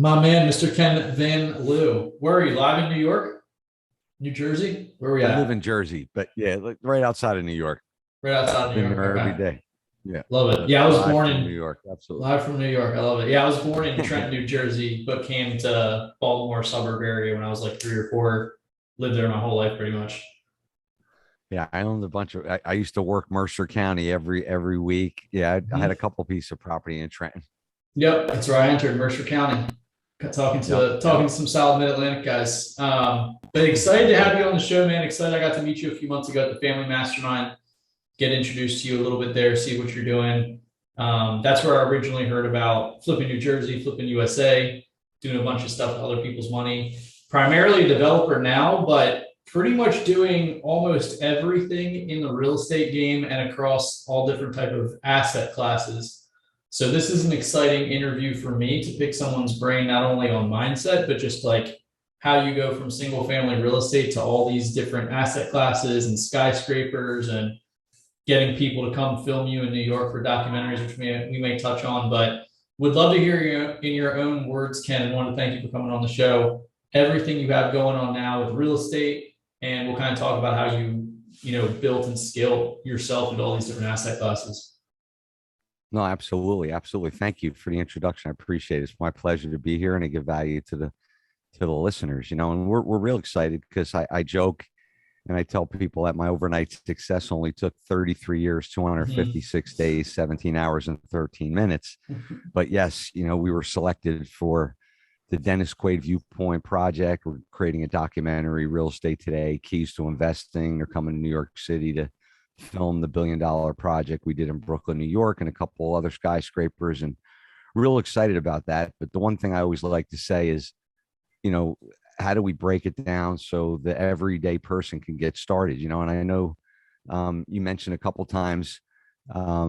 My man, Mr. Ken Van Liew. Where are you? Live in New York? New Jersey? Where are we I live in at? Jersey, but yeah, like right outside of New York. Right outside of New Been York. there every Okay. day. Yeah, Love it. but Yeah, I was live born from New in York. Absolutely. live from New York. I love it. Yeah, I was born in Trenton, New Jersey, but came to Baltimore suburb area when I was like 3 or 4. Lived there my whole life pretty much. Yeah, I owned a bunch of. I used to work Mercer County every week. Yeah, I had a Mhm. couple pieces of property in Trenton. Yep, that's where I entered, Mercer County. Talking Yep, to yep. talking to some solid Mid-Atlantic guys. But excited to have you on the show, man. Excited I got to meet you a few months ago at the Family Mastermind. Get introduced to you a little bit there, see what you're doing. That's where I originally heard about flipping New Jersey, flipping USA, doing a bunch of stuff with other people's money. Primarily a developer now, but pretty much doing almost everything in the real estate game and across all different type of asset classes. So this is an exciting interview for me to pick someone's brain, not only on mindset, but just like how you go from single family real estate to all these different asset classes and skyscrapers and getting people to come film you in New York for documentaries, which we may touch on. But would love to hear you in your own words, Ken. And want to thank you for coming on the show. Everything you have going on now with real estate, and we'll kind of talk about how you built and scaled yourself into all these different asset classes. No, absolutely, absolutely. Thank you for the introduction. I appreciate it. It's my pleasure to be here and to give value to the listeners. And we're real excited because I joke and I tell people that my overnight success only took 33 years, Mhm. 256 days, 17 hours, and 13 minutes. But yes, we were selected for the Dennis Quaid Viewpoint Project. We're creating a documentary, Real Estate Today, Keys to Investing. They're coming to New York City to film the $1 billion project we did in Brooklyn, New York, and a couple other skyscrapers. And real excited about that. But the one thing I always like to say is, you know, how do we break it down so the everyday person can get started? And I know you mentioned a couple times, how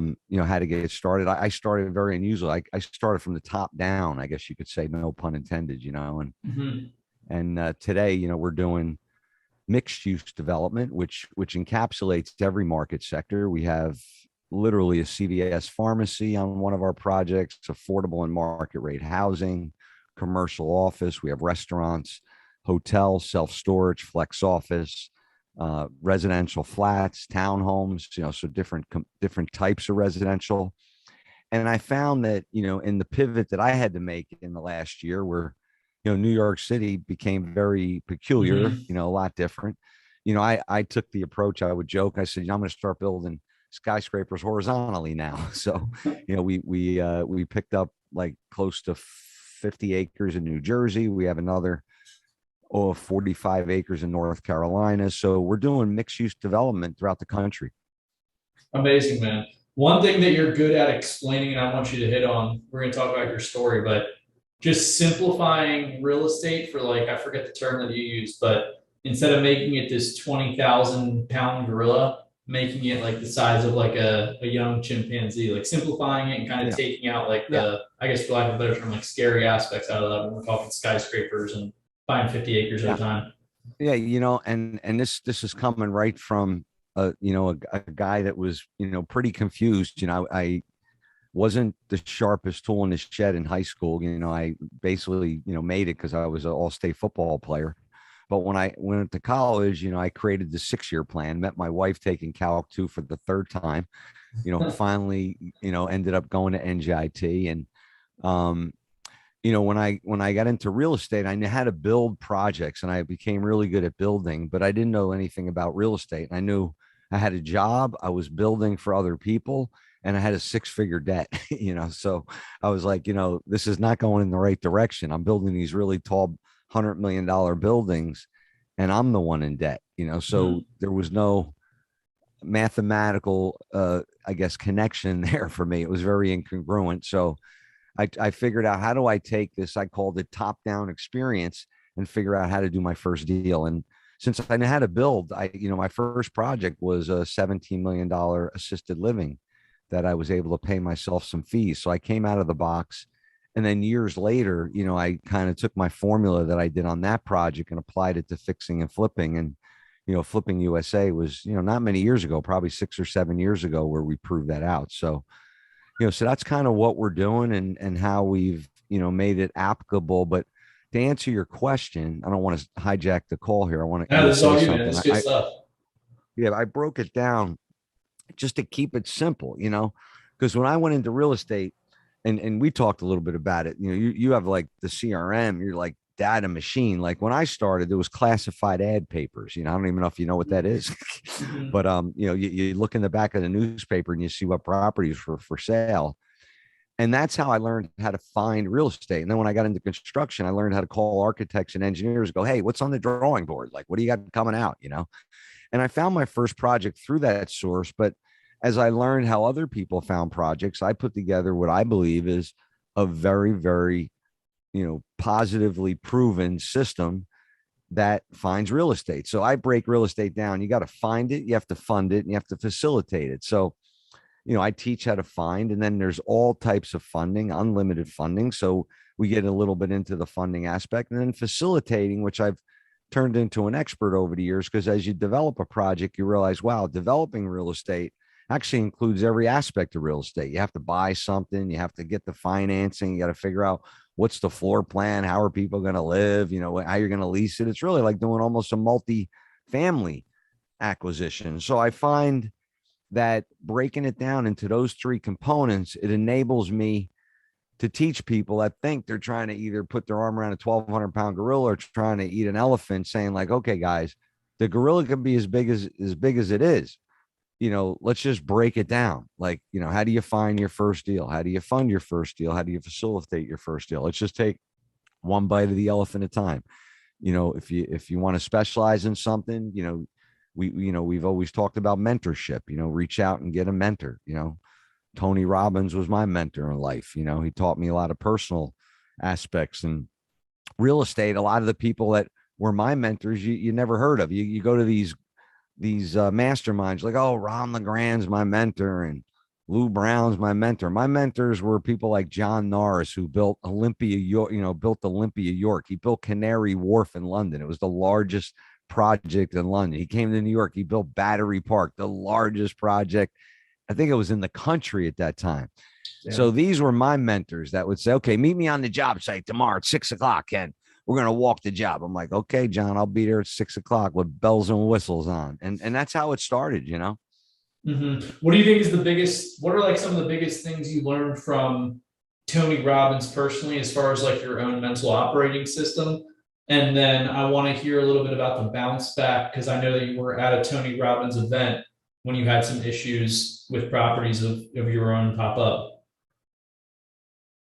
to get started. I started very unusual. I started from the top down, I guess you could say, no pun intended, Mhm. and today, we're doing mixed use development, which encapsulates every market sector. We have literally a CVS pharmacy on one of our projects, affordable and market rate housing, commercial office. We have restaurants, hotels, self storage, flex office, residential flats, townhomes. So different types of residential. And I found that in the pivot that I had to make in the last year, where New York City became very peculiar, Mhm. a lot different. I took the approach. I would joke. I said, I'm going to start building skyscrapers horizontally now. So, we picked up like close to 50 acres in New Jersey. We have another 45 acres in North Carolina. So we're doing mixed use development throughout the country. Amazing, man. One thing that you're good at explaining, and I want you to hit on, we're going to talk about your story, but just simplifying real estate for like, I forget the term that you used, but instead of making it this 20,000 pound gorilla, making it like the size of like a young chimpanzee, like simplifying it and kind of Yeah. taking out like Yeah. I guess for lack of a better term, like scary aspects out of that when we're talking skyscrapers and buying 50 acres at a Yeah. time. Yeah, and this is coming right from a guy that was pretty confused. I wasn't the sharpest tool in the shed in high school. I basically made it because I was an all-state football player. But when I went to college, I created the 6-year plan. Met my wife taking Calc 2 for the third time. Finally, ended up going to NJIT and um when I got into real estate, I knew how to build projects and I became really good at building, but I didn't know anything about real estate. I knew I had a job, I was building for other people, and I had a 6-figure debt. So I was like, this is not going in the right direction. I'm building these really tall $100 million buildings and I'm the one in debt. So Mhm. there was no mathematical I guess connection there for me. It was very incongruent. So I figured out, how do I take this, I called it top down experience, and figure out how to do my first deal. And since I know how to build, my first project was a $17 million assisted living that I was able to pay myself some fees. So I came out of the box. And then years later, I kind of took my formula that I did on that project and applied it to fixing and flipping. And, flipping USA was, not many years ago, probably 6 or 7 years ago, where we proved that out. So, so that's kind of what we're doing and how we've made it applicable. But to answer your question, I don't want to hijack the call here. I want No, to this is all say you, man. It's something. good stuff. Yeah, I broke it down just to keep it simple, because when I went into real estate, and we talked a little bit about it, you have like the CRM, you're like data machine. Like when I started, there was classified ad papers. I don't even know if you know what that is, Mhm. but you look in the back of the newspaper and you see what properties were for sale. And that's how I learned how to find real estate. And then when I got into construction, I learned how to call architects and engineers, go, hey, what's on the drawing board? Like, what do you got coming out? And I found my first project through that source. But as I learned how other people found projects, I put together what I believe is a very, very, positively proven system that finds real estate. So I break real estate down. You got to find it, you have to fund it, and you have to facilitate it. So, I teach how to find, and then there's all types of funding, unlimited funding. So we get a little bit into the funding aspect, and then facilitating, which I've turned into an expert over the years, because as you develop a project, you realize, wow, developing real estate actually includes every aspect of real estate. You have to buy something, you have to get the financing, you got to figure out what's the floor plan, how are people going to live, how you're going to lease it. It's really like doing almost a multi-family acquisition. So I find that breaking it down into those three components, it enables me to teach people that think they're trying to either put their arm around a 1,200-pound gorilla or trying to eat an elephant, saying like, okay, guys, the gorilla can be as big as it is. Let's just break it down. Like, how do you find your first deal? How do you fund your first deal? How do you facilitate your first deal? Let's just take one bite of the elephant at a time. If you want to specialize in something, we've always talked about mentorship, reach out and get a mentor. Tony Robbins was my mentor in life. He taught me a lot of personal aspects, and real estate. A lot of the people that were my mentors, you never heard of. You go to these masterminds, like, oh, Ron LeGrand's my mentor and Lou Brown's my mentor. My mentors were people like John Norris, who built Olympia, built Olympia, York. He built Canary Wharf in London. It was the largest project in London. He came to New York. He built Battery Park, the largest project. I think it was in the country at that time. Yeah. So these were my mentors that would say, okay, meet me on the job site tomorrow at 6:00, Ken. We're going to walk the job. I'm like, okay, John, I'll be there at 6:00 with bells and whistles on. And that's how it started, Mm-hmm. What do you think is what are like some of the biggest things you learned from Tony Robbins personally, as far as like your own mental operating system? And then I want to hear a little bit about the bounce back, because I know that you were at a Tony Robbins event when you had some issues with properties of your own pop up.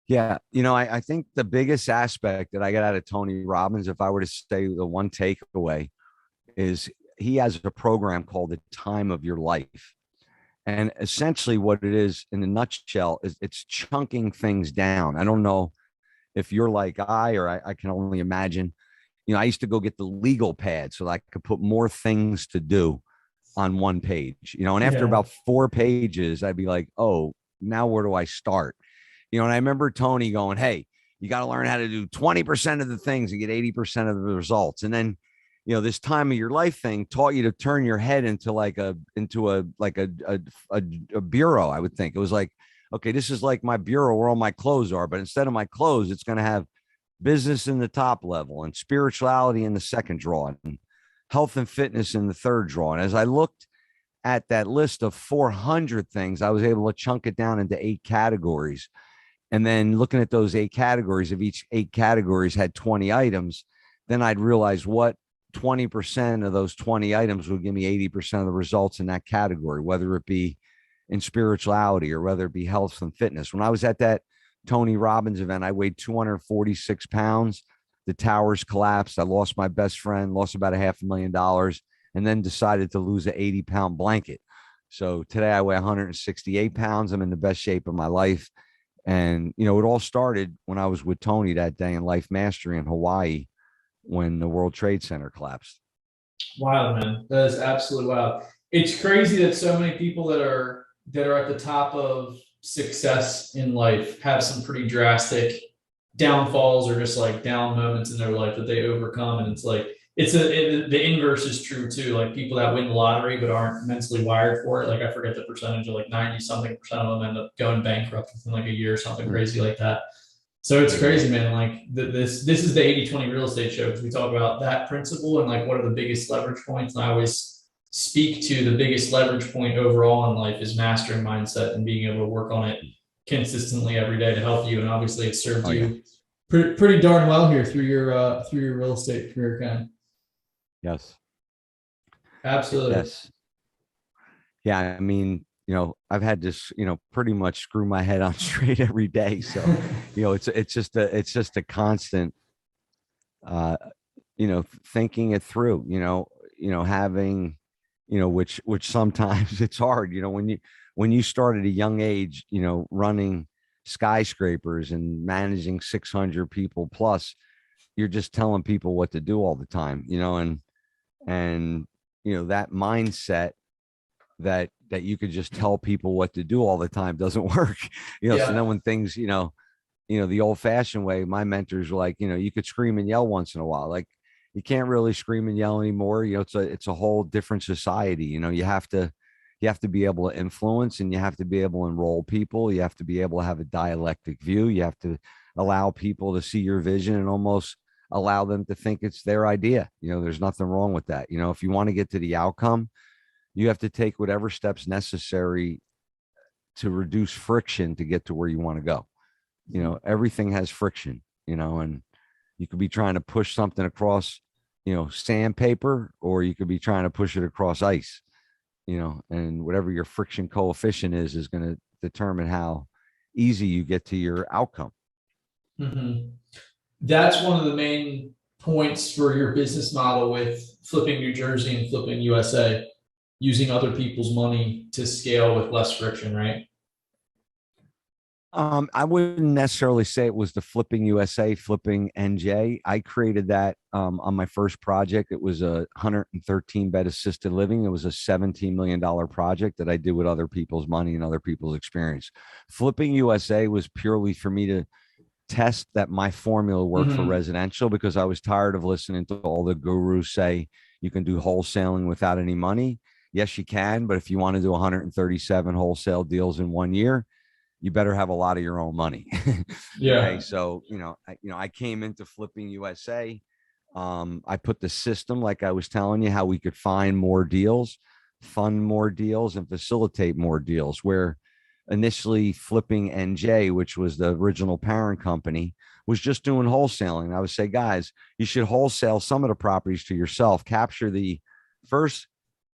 Yeah. I think the biggest aspect that I got out of Tony Robbins, if I were to say the one takeaway, is he has a program called The Time of Your Life. And essentially what it is in a nutshell is it's chunking things down. I don't know if you're like I can only imagine, I used to go get the legal pad so that I could put more things to do on one page, and after about 4 pages, I'd be like, oh, now where do I start? And I remember Tony going, hey, you got to learn how to do 20% of the things and get 80% of the results. And then, this time of your life thing taught you to turn your head into a bureau. I would think it was like, okay, this is like my bureau where all my clothes are, but instead of my clothes, it's going to have business in the top level and spirituality in the second drawer and health and fitness in the third drawer. And as I looked at that list of 400 things, I was able to chunk it down into 8 categories. And then looking at those 8 categories, of each 8 categories had 20 items, then I'd realize what 20% of those 20 items would give me 80% of the results in that category, whether it be in spirituality or whether it be health and fitness. When I was at that Tony Robbins event, I weighed 246 pounds. The towers collapsed. I lost my best friend, lost about $500,000, and then decided to lose an 80-pound blanket. So today I weigh 168 pounds. I'm in the best shape of my life. And, it all started when I was with Tony that day in Life Mastery in Hawaii when the World Trade Center collapsed. Wild, man. That is absolutely wild. It's crazy that so many people that are at the top of success in life have some pretty drastic downfalls or just like down moments in their life that they overcome. And it's like, the inverse is true too. Like people that win the lottery but aren't mentally wired for it. Like I forget the percentage of like 90 something percent of them end up going bankrupt within like a year or something crazy like that. So it's crazy, man. Like this is the 80/20 real estate show because we talk about that principle and like what are the biggest leverage points. And I always speak to the biggest leverage point overall in life is mastering mindset and being able to work on it consistently every day to help you. And obviously it served Oh yeah. you pretty darn well here through your real estate career, Ken. Yes. Absolutely. Yes. Yeah. I mean, I've had to, pretty much screw my head on straight every day. So, it's just a constant, uh, thinking it through, having, which sometimes it's hard, when you start at a young age, running skyscrapers and managing 600 people plus, you're just telling people what to do all the time, and, that mindset that you could just tell people what to do all the time doesn't work. So then Yeah. when things, the old fashioned way, my mentors were like, you could scream and yell once in a while. Like you can't really scream and yell anymore. It's a whole different society. You have to be able to influence, and you have to be able to enroll people. You have to be able to have a dialectic view. You have to allow people to see your vision and almost allow them to think it's their idea. There's nothing wrong with that. If you want to get to the outcome, you have to take whatever steps necessary to reduce friction to get to where you want to go. Everything has friction, and you could be trying to push something across, sandpaper, or you could be trying to push it across ice, and whatever your friction coefficient is going to determine how easy you get to your outcome. Mm-hmm. That's one of the main points for your business model with flipping New Jersey and flipping USA, using other people's money to scale with less friction, right? I wouldn't necessarily say it was the flipping USA, flipping NJ. I created that on my first project. It was a 113 bed assisted living. It was a $17 million project that I did with other people's money and other people's experience. Flipping USA was purely for me to test that my formula worked for Mm-hmm. residential, because I was tired of listening to all the gurus say you can do wholesaling without any money. Yes, you can, but if you want to do 137 wholesale deals in 1 year, you better have a lot of your own money. Okay. Yeah. So, I came into flipping USA. I put the system, like I was telling you, how we could find more deals, fund more deals, and facilitate more deals. Where initially flipping NJ, which was the original parent company, was just doing wholesaling. I would say, guys, you should wholesale some of the properties to yourself, capture the first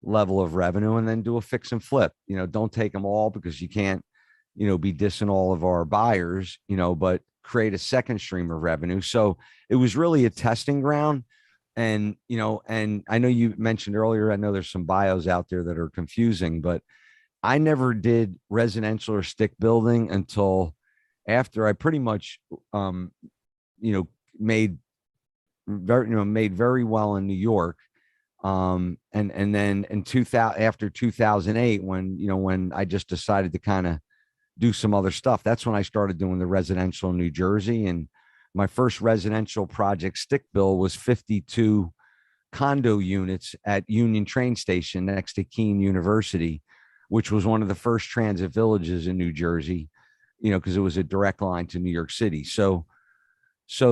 level of revenue, and then do a fix and flip. Don't take them all, because you can't, be dissing all of our buyers, but create a second stream of revenue. So it was really a testing ground. And I know you mentioned earlier, I know there's some bios out there that are confusing, but I never did residential or stick building until after I pretty much, you know, made made very well in New York. And then in 2000, after 2008, when I just decided to kind of do some other stuff, that's when I started doing the residential in New Jersey. And my first residential project stick bill was 52 condo units at Union train station next to Keene University, which was one of the first transit villages in New Jersey, because it was a direct line to New York City. So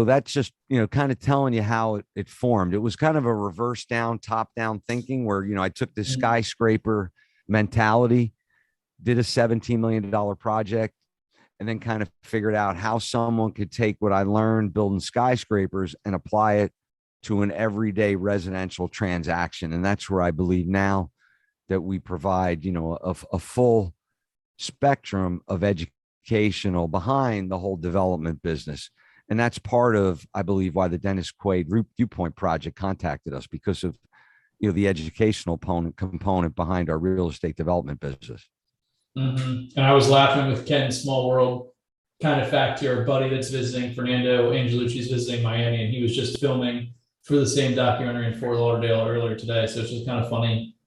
that's just, kind of telling you how it formed. It was kind of a reverse down, top down thinking where, I took this skyscraper mentality, did a $17 million project, and then kind of figured out how someone could take what I learned building skyscrapers and apply it to an everyday residential transaction. And that's where I believe now that we provide, a full spectrum of educational behind the whole development business. And that's part of, I believe, why the Dennis Quaid Viewpoint Project contacted us, because of, the educational component behind our real estate development business. Mm-hmm. And I was laughing with Ken's small world kind of fact here. A buddy that's visiting, Fernando Angelucci's visiting Miami, and he was just filming for the same documentary in Fort Lauderdale earlier today. So it's just kind of funny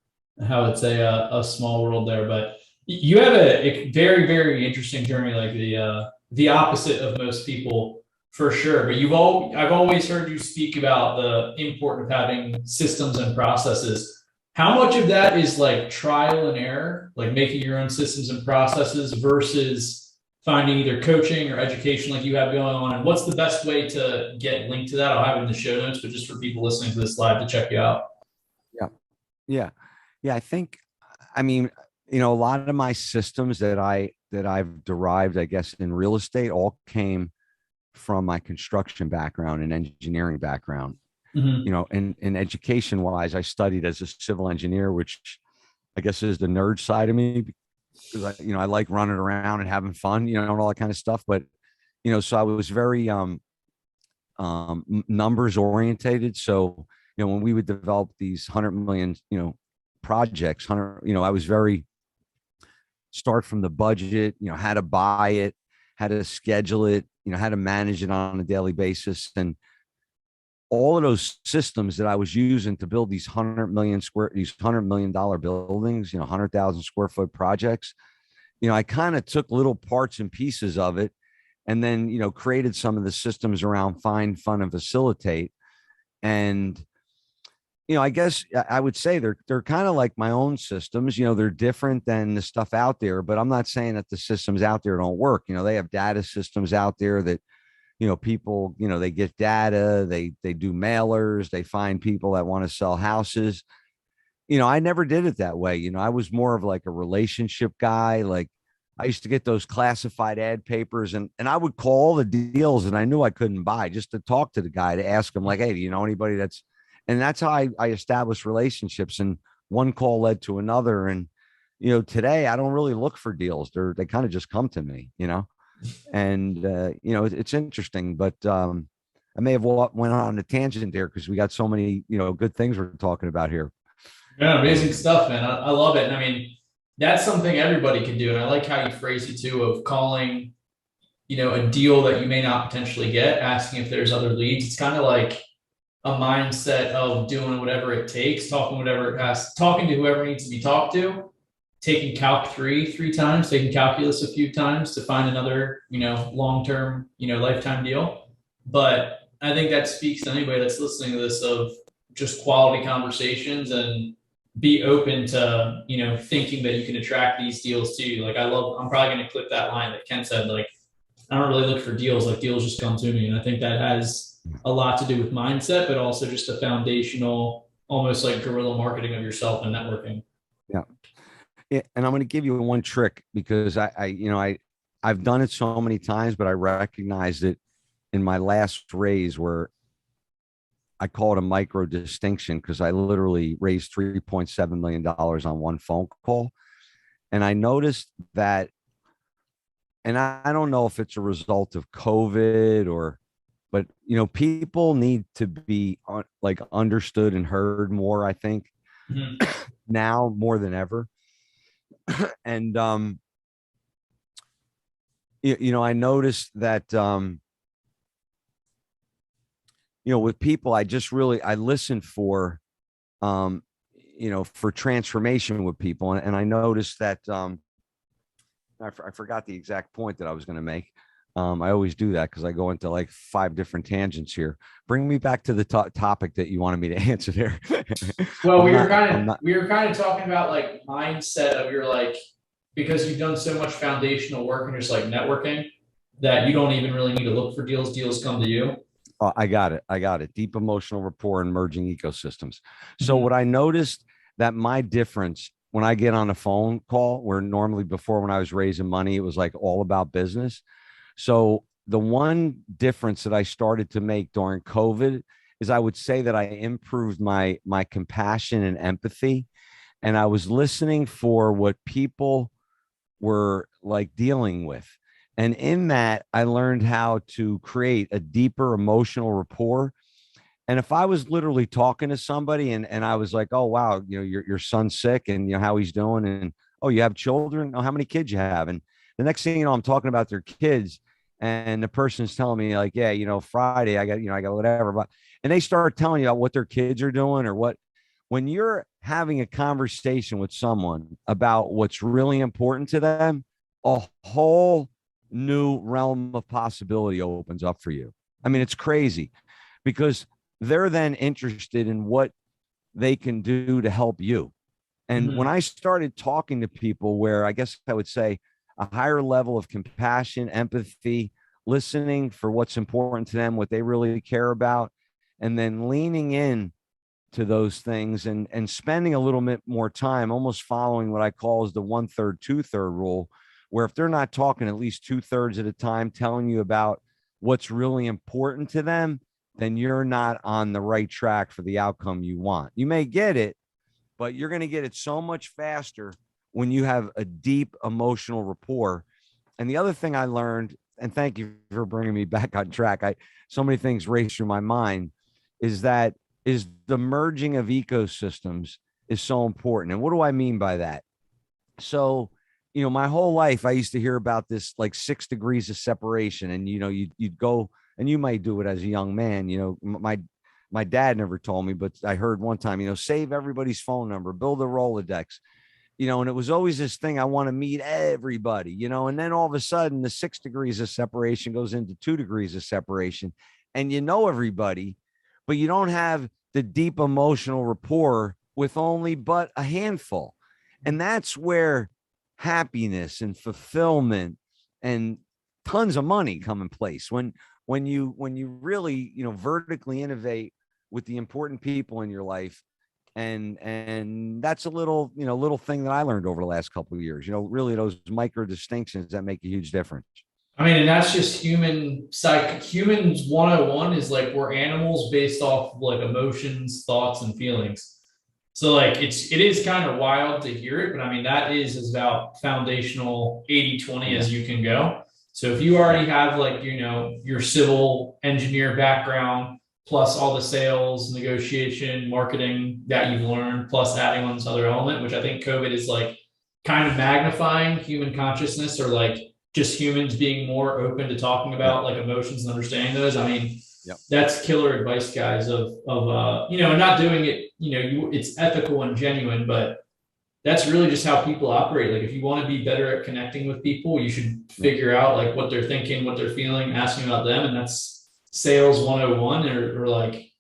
how it's a small world there. But you have a very, very interesting journey, like the opposite of most people for sure. But I've always heard you speak about the importance of having systems and processes. How much of that is like trial and error, like making your own systems and processes versus finding either coaching or education like you have going on? And what's the best way to get linked to that? I'll have it in the show notes, but just for people listening to this live to check you out. Yeah. Yeah. Yeah. I think, I mean, a lot of my systems that I've derived, I guess, in real estate all came from my construction background and engineering background. Mm-hmm. And education wise, I studied as a civil engineer, which I guess is the nerd side of me because I like running around and having fun, and all that kind of stuff. But, so I was very numbers orientated. So, when we would develop these 100 million, projects, I was very start from the budget, how to buy it, how to schedule it, how to manage it on a daily basis. And all of those systems that I was using to build these $100 million buildings, 100,000 square foot projects, I kind of took little parts and pieces of it and then, created some of the systems around find, fun, and facilitate. And, I guess I would say they're kind of like my own systems. They're different than the stuff out there, but I'm not saying that the systems out there don't work. They have data systems out there that, people, they get data, they do mailers, they find people that want to sell houses. I never did it that way. I was more of like a relationship guy. Like I used to get those classified ad papers and I would call the deals and I knew I couldn't buy just to talk to the guy to ask him like, hey, do you know anybody and that's how I established relationships. And one call led to another. And, today I don't really look for deals. They kind of just come to me, and, it's interesting, but, I may have went on a tangent there because we got so many, good things we're talking about here. Yeah, amazing stuff, man. I love it. And I mean, that's something everybody can do. And I like how you phrase it too, of calling, a deal that you may not potentially get, asking if there's other leads. It's kind of like a mindset of doing whatever it takes, talking to whoever needs to be talked to, taking calc three times, taking calculus a few times to find another, long-term, lifetime deal. But I think that speaks to anybody that's listening to this of just quality conversations and be open to, thinking that you can attract these deals to you. Like I'm probably going to clip that line that Ken said, like, I don't really look for deals, like deals just come to me. And I think that has a lot to do with mindset, but also just a foundational, almost like guerrilla marketing of yourself and networking. Yeah. Yeah. And I'm going to give you one trick because I've done it so many times, but I recognized it in my last raise where I call it a micro distinction because I literally raised $3.7 million on one phone call. And I noticed that, and I don't know if it's a result of COVID but people need to be like understood and heard more, I think, Mm-hmm. now more than ever. And, I noticed that, with people, I listen for, for transformation with people. And I noticed that, I forgot the exact point that I was going to make. I always do that because I go into like 5 different tangents here. Bring me back to the topic that you wanted me to answer there. Well, we were kind of talking about like mindset of your like, because you've done so much foundational work and just like networking that you don't even really need to look for deals. Deals come to you. Oh, I got it. Deep emotional rapport and merging ecosystems. So what I noticed that my difference when I get on a phone call, where normally before when I was raising money, it was like all about business. So the one difference that I started to make during COVID is I would say that I improved my compassion and empathy. And I was listening for what people were like dealing with. And in that, I learned how to create a deeper emotional rapport. And if I was literally talking to somebody and I was like, oh, wow, your son's sick and how he's doing. And, oh, you have children? Oh, how many kids you have? And the next thing you know, I'm talking about their kids. And the person's telling me like, yeah, Friday, I got whatever. But, and they start telling you about what their kids are doing or what. When you're having a conversation with someone about what's really important to them, a whole new realm of possibility opens up for you. I mean, it's crazy because they're then interested in what they can do to help you. And when I started talking to people where I guess I would say a higher level of compassion, empathy, listening for what's important to them, what they really care about, and then leaning in to those things and spending a little bit more time, almost following what I call is the 1/3, 2/3 rule, where if they're not talking at least 2/3 at a time, telling you about what's really important to them, then you're not on the right track for the outcome you want. You may get it, but you're going to get it so much faster when you have a deep emotional rapport. And the other thing I learned, and thank you for bringing me back on track, so many things race through my mind, is the merging of ecosystems is so important. And what do I mean by that? So, my whole life I used to hear about this like 6 degrees of separation, and you'd go, and you might do it as a young man. My dad never told me, but I heard one time, save everybody's phone number, build a Rolodex, and it was always this thing. I want to meet everybody, and then all of a sudden the 6 degrees of separation goes into 2 degrees of separation, and everybody, but you don't have the deep emotional rapport with only but a handful. And that's where happiness and fulfillment and tons of money come in place. When you really, vertically innovate with the important people in your life. And that's a little thing that I learned over the last couple of years, really those micro distinctions that make a huge difference. I mean, and that's just humans 101 is like we're animals based off of like emotions, thoughts, and feelings. So like it is kind of wild to hear it, but I mean that is about foundational 80/20 Yeah. as you can go. So if you already have like, your civil engineer background, plus all the sales, negotiation, marketing that you've learned, plus adding on this other element, which I think COVID is like kind of magnifying human consciousness, or like just humans being more open to talking Yep. about like emotions and understanding those. I mean, Yep. that's killer advice, guys, of and not doing it, it's ethical and genuine, but that's really just how people operate. Like if you want to be better at connecting with people, you should figure out like what they're thinking, what they're feeling, asking about them. And that's sales 101, or like,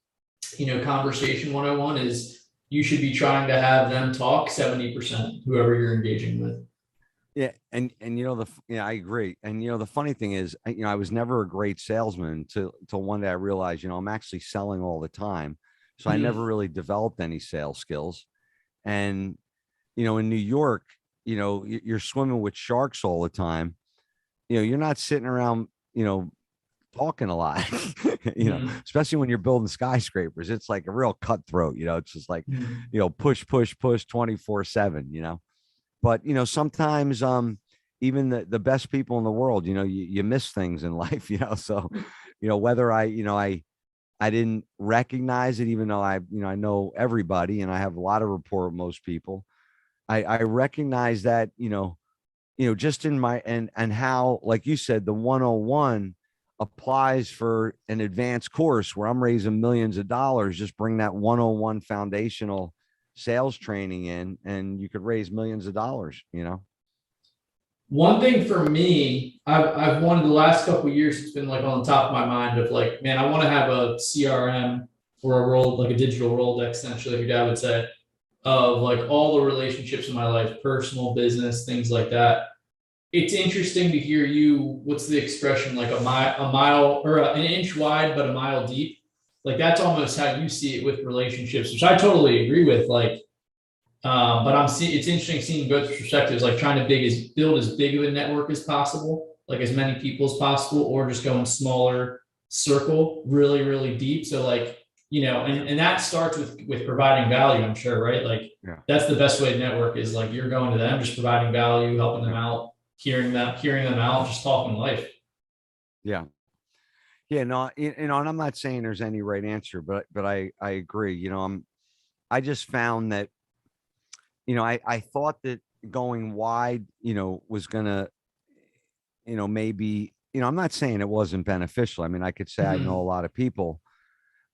conversation 101 is you should be trying to have them talk 70%, whoever you're engaging with. Yeah, and I agree. And the funny thing is, I was never a great salesman till one day I realized, I'm actually selling all the time, so I never really developed any sales skills. And in New York, you're swimming with sharks all the time. You're not sitting around, talking a lot, especially when you're building skyscrapers. It's like a real cutthroat. It's just like, push, push, push 24/7. But sometimes even the best people in the world, you miss things in life, so whether I didn't recognize it, even though I know everybody and I have a lot of rapport with most people. I recognize that, just in my and how, like you said, the 101 applies for an advanced course where I'm raising millions of dollars. Just bring that 101 foundational sales training in, and you could raise millions of dollars. One thing for me, I've wanted the last couple of years, it's been like on the top of my mind of like, man, I want to have a CRM or a role, like a digital Rolodex, essentially, like your dad would say, of like all the relationships in my life, personal, business, things like that. It's interesting to hear you. What's the expression? Like a mile or an inch wide, but a mile deep. Like that's almost how you see it with relationships, which I totally agree with. Like, but it's interesting seeing both perspectives, like trying to build as big of a network as possible, like as many people as possible, or just going smaller circle, really, really deep. So like, and that starts with providing value, I'm sure, right? Like that's the best way to network is like you're going to them, just providing value, helping them out, hearing them out, just talking life. Yeah. Yeah, no, and I'm not saying there's any right answer, but I agree. I just found that, I thought that going wide, was gonna, maybe, I'm not saying it wasn't beneficial. I mean, I could say I know a lot of people,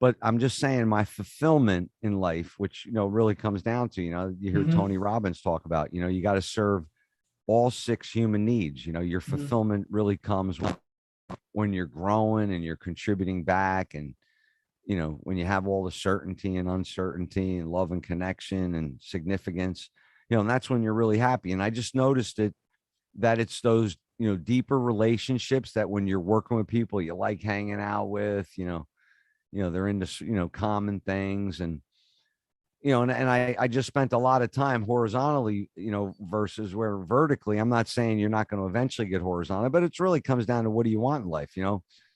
but I'm just saying my fulfillment in life, which, really comes down to, you hear Tony Robbins talk about, you got to serve all 6 human needs. Your fulfillment really comes when you're growing and you're contributing back, and when you have all the certainty and uncertainty and love and connection and significance, and that's when you're really happy. And I just noticed it that it's those, deeper relationships that when you're working with people you like hanging out with, they're into, common things. And, and I just spent a lot of time horizontally, versus where vertically. I'm not saying you're not going to eventually get horizontal, but it's really comes down to what do you want in life,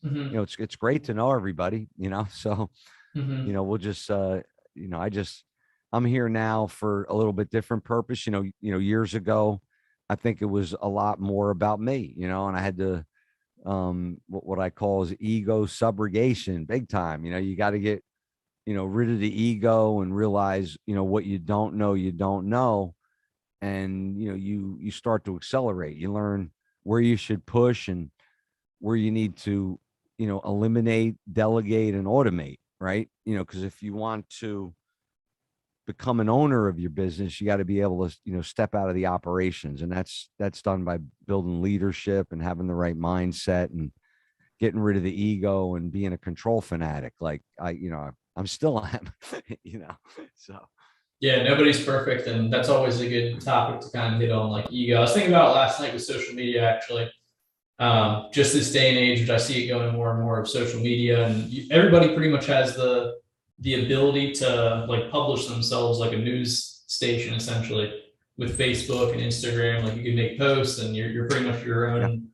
Hmm. it's great to know everybody, so, Hmm. we'll just, I'm here now for a little bit different purpose. Years ago, I think it was a lot more about me, and I had to, what I call is ego subrogation, big time. You got to get, rid of the ego and realize, what you don't know. And, you start to accelerate, you learn where you should push and where you need to, eliminate, delegate, and automate, right? Because if you want to become an owner of your business, you got to be able to, step out of the operations. And that's done by building leadership and having the right mindset and getting rid of the ego and being a control fanatic. Like I'm still am, so. Yeah, nobody's perfect, and that's always a good topic to kind of hit on, like ego. I was thinking about it last night with social media, actually. Just this day and age, which I see it going more and more of social media, and everybody pretty much has the ability to like publish themselves like a news station, essentially, with Facebook and Instagram. Like you can make posts, and you're pretty much your Yeah. own,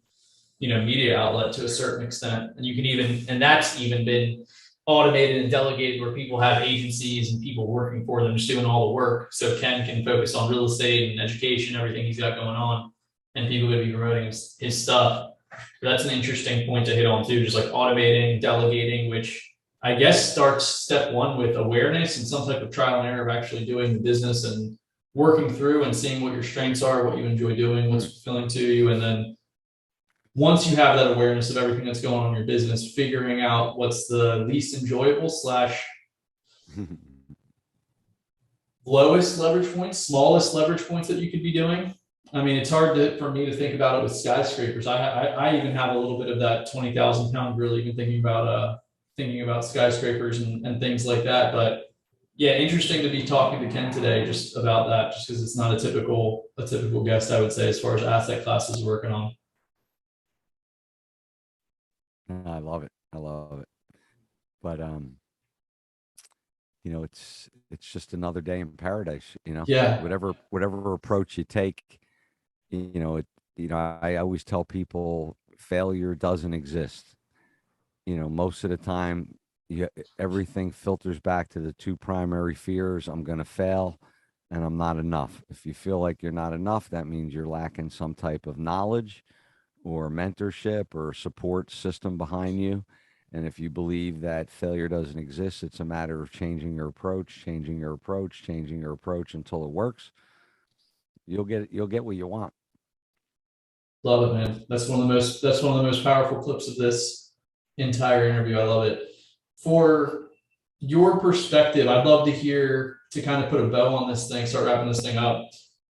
media outlet to a certain extent. And you can even, and that's even been automated and delegated where people have agencies and people working for them, just doing all the work. So Ken can focus on real estate and education, everything he's got going on, and people are going to be promoting his stuff. But that's an interesting point to hit on too, just like automating, delegating, which I guess starts step one with awareness and some type of trial and error of actually doing the business and working through and seeing what your strengths are, what you enjoy doing, what's fulfilling to you. And then once you have that awareness of everything that's going on in your business, figuring out what's the least enjoyable slash lowest leverage points, smallest leverage points that you could be doing. I mean, it's hard for me to think about it with skyscrapers. I even have a little bit of that 20,000 pound gorilla, even thinking about skyscrapers and things like that. But yeah, interesting to be talking to Ken today just about that, just because it's not a typical guest, I would say, as far as asset classes working on. I love it. I love it. But it's just another day in paradise, Yeah. whatever approach you take, it, I always tell people failure doesn't exist. Most of the time, everything filters back to the two primary fears. I'm going to fail and I'm not enough. If you feel like you're not enough, that means you're lacking some type of knowledge or mentorship or support system behind you. And if you believe that failure doesn't exist, it's a matter of changing your approach, changing your approach until it works. You'll get what you want. Love it, man. That's one of the most powerful clips of this entire interview. I love it. For your perspective, I'd love to hear, to kind of put a bow on this thing, start wrapping this thing up.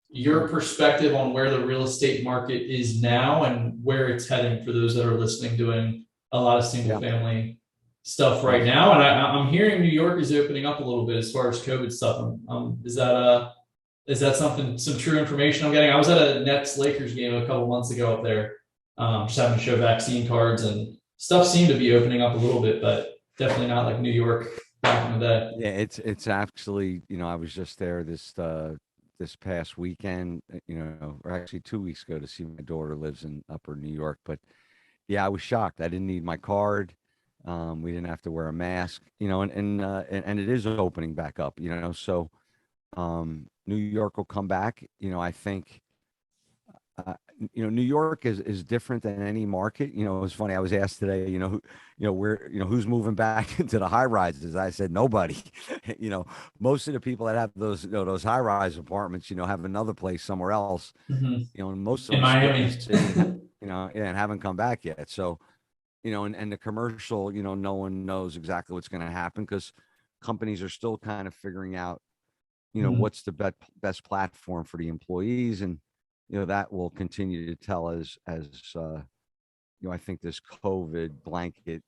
Your perspective on where the real estate market is now and where it's heading for those that are listening, doing a lot of single Yeah. family stuff Yeah. right now. And I'm hearing New York is opening up a little bit as far as COVID stuff. Is that something, some true information I'm getting? I was at a Nets Lakers game a couple months ago up there, just having to show vaccine cards, and stuff seemed to be opening up a little bit, but definitely not like New York back in the day. Yeah, it's actually, I was just there this past weekend, or actually 2 weeks ago to see my daughter lives in upper New York. But yeah, I was shocked. I didn't need my card. We didn't have to wear a mask, and it is opening back up, so New York will come back. I think New York is different than any market. It was funny. I was asked today, who's moving back into the high rises. I said nobody. Most of the people that have those high rise apartments, have another place somewhere else. Mhm. And most of In them split the Miami. city, and haven't come back yet. So, and the commercial, no one knows exactly what's going to happen because companies are still kind of figuring out, Mhm. what's the best platform for the employees. And that will continue to tell as I think this COVID blanket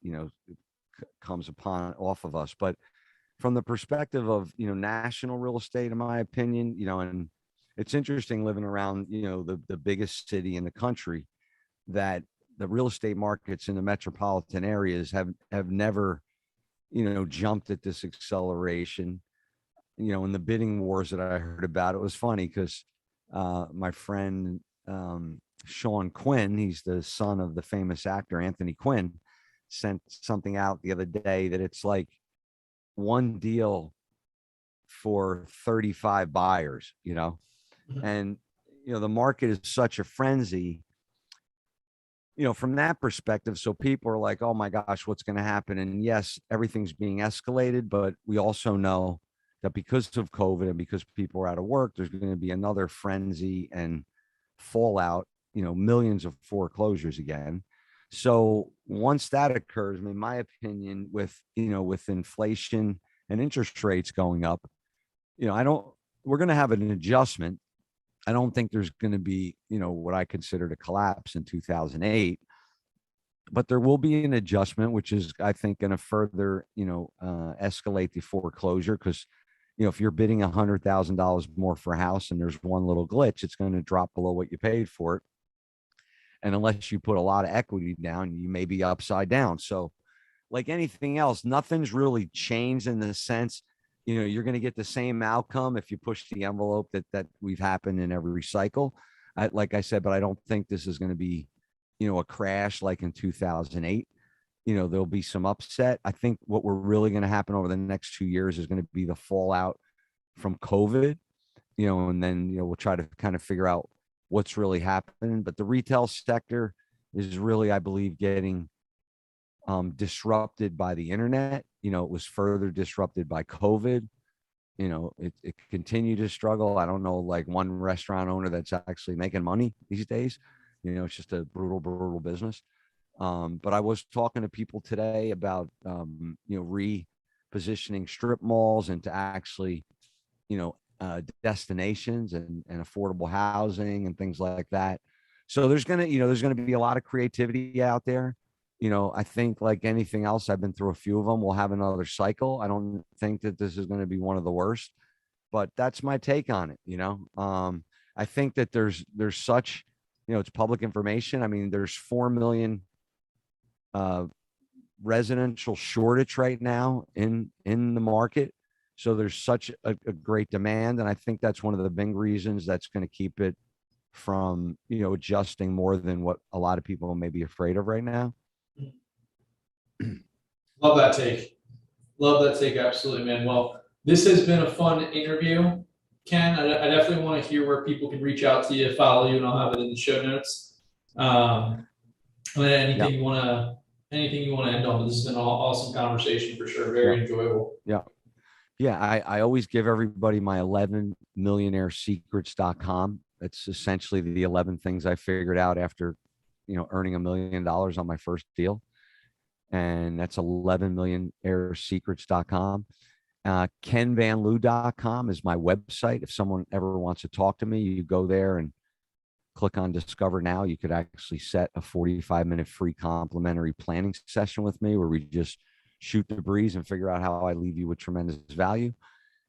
comes upon off of us. But from the perspective of national real estate, in my opinion, and it's interesting living around, the biggest city in the country, that the real estate markets in the metropolitan areas have never, jumped at this acceleration. In the bidding wars that I heard about, it was funny because my friend Sean Quinn, he's the son of the famous actor Anthony Quinn, sent something out the other day that it's like one deal for 35 buyers, and the market is such a frenzy, from that perspective. So people are like, oh my gosh, what's going to happen? And yes, everything's being escalated, but we also know that because of COVID and because people are out of work, there's going to be another frenzy and fallout, millions of foreclosures again. So once that occurs, I mean, my opinion, with inflation and interest rates going up, we're going to have an adjustment. I don't think there's going to be, what I considered a collapse in 2008, but there will be an adjustment, which is, I think, going to further, escalate the foreclosure. Because, if you're bidding $100,000 more for a house and there's one little glitch, it's going to drop below what you paid for it. And unless you put a lot of equity down, you may be upside down. So like anything else, nothing's really changed in the sense, you're going to get the same outcome if you push the envelope that we've happened in every cycle. Like I said, but I don't think this is going to be, a crash like in 2008. There'll be some upset. I think what we're really going to happen over the next 2 years is going to be the fallout from COVID, and then, we'll try to kind of figure out what's really happening. But the retail sector is really, I believe, getting disrupted by the internet. It was further disrupted by COVID. It continued to struggle. I don't know, like one restaurant owner that's actually making money these days. It's just a brutal business. But I was talking to people today about, repositioning strip malls into actually, destinations and affordable housing and things like that. So there's going to be a lot of creativity out there. I think like anything else, I've been through a few of them. We'll have another cycle. I don't think that this is going to be one of the worst, but that's my take on it. I think that there's such, it's public information. I mean, there's 4 million residential shortage right now in the market. So there's such a great demand. And I think that's one of the big reasons that's going to keep it from, adjusting more than what a lot of people may be afraid of right now. Love that take. Love that take. Absolutely, man. Well, this has been a fun interview, Ken. I definitely want to hear where people can reach out to you, follow you, and I'll have it in the show notes. Anything you want to end on? This has been an awesome conversation for sure. Very enjoyable. Yeah. I always give everybody my 11millionairesecrets.com. It's essentially the 11 things I figured out after, earning $1 million on my first deal. And that's 11millionairesecrets.com. KenVanLiew.com is my website. If someone ever wants to talk to me, you go there and click on Discover Now. You could actually set a 45-minute free complimentary planning session with me where we just shoot the breeze and figure out how I leave you with tremendous value.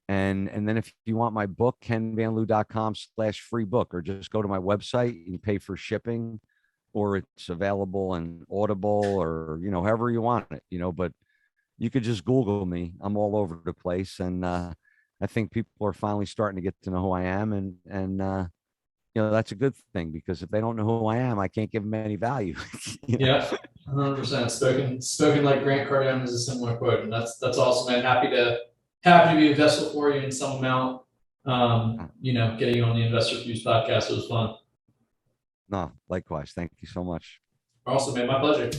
And then if you want my book, KenVanLiew.com/free book, or just go to my website and pay for shipping, or it's available in Audible, or, however you want it, but you could just Google me. I'm all over the place. And I think people are finally starting to get to know who I am. And that's a good thing, because if they don't know who I am, I can't give them any value. Yeah, 100%. Spoken like Grant Cardone is a similar quote. And that's awesome, man. Happy to be a vessel for you in some amount. Getting you on the Investor Fuse podcast, it was fun. No, likewise. Thank you so much. Awesome, man. My pleasure.